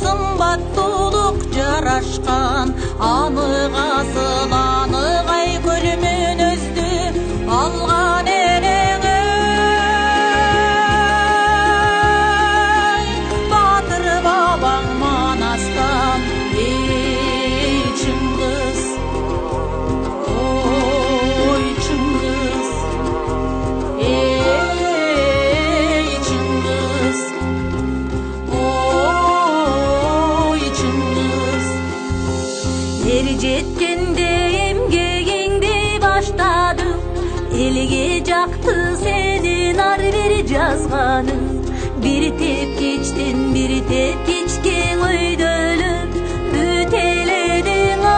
Сымбаттуулук жарашкан, анық асыл анық ай көлүмүн өздү алган элең батыр бабаң Манастан. Эй Чыңгыз, ой Чыңгыз, эй Чыңгыз, eri жеткенде эмгегиңди баштадың, элге жакты сенин ар бери жазганың. Бир тепкичтен бир тепкичке өйдөлүп бүтеледиң ай,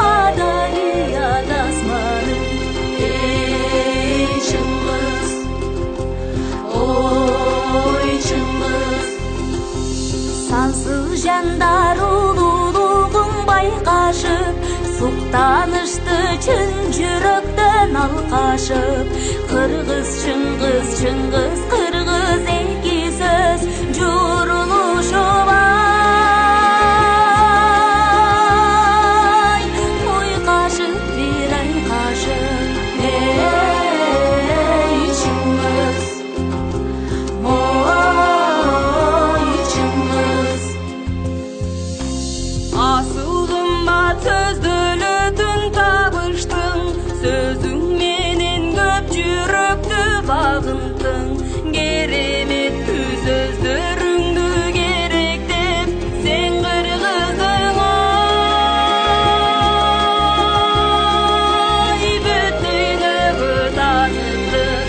адайы адасмадың. Эй Чыңгыз, ой Чыңгыз, сансыз жандар улуулугун байкашып, суктанышты чын жүрөктөн алкашып. Кыргыз Чыңгыз, Чыңгыз Кыргыз эки сөз журулушуп ай, уйкашып бир айкашып. Эй Чыңгыз, ой Чыңгыз, асыл кымбат сөздөлөтүн табыштың, сөзүң менен көп жүрөктү багынтың. Кереметтүү сөздөрүңдү керектеп сен кыргыздың ай, бүтүнөгө таныттың.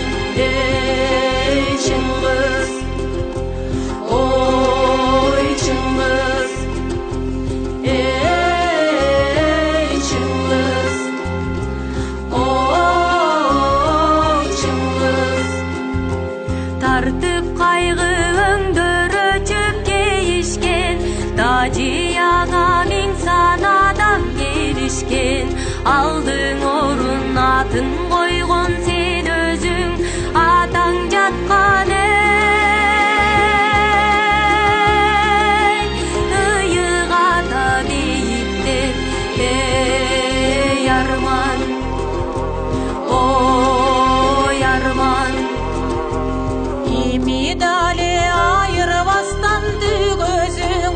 Эй Чыңгыз, ой Чыңгыз, эй Чыңгыз, ой Чыңгыз, тартып кайгы өңдөрү чөпкө ишкен, тажияңа миң сан адам келишкен. Алдың орун атын койгон сен өзүң, атаң жаткан ыйык ата бийиктеп. Эй арман, ой арман, эми дале айырбастан түгөсүң,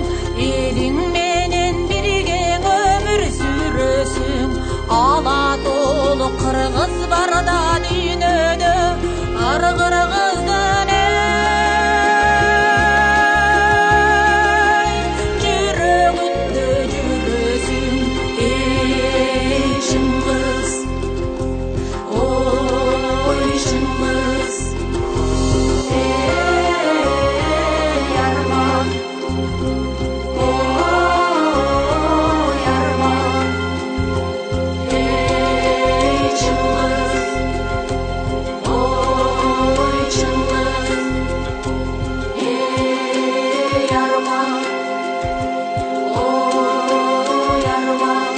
элиң менен бирге өмүр сүрөсүң. Ала толу кыргыз барда дүйнөдө, ар кыргыздын жүрөгүндө жүрөсүң. Эй Чыңгыз, ой Чыңгыз, эй арман, ой арман, эй Чыңгыз, ой Чыңгыз, эй арман, ой арман.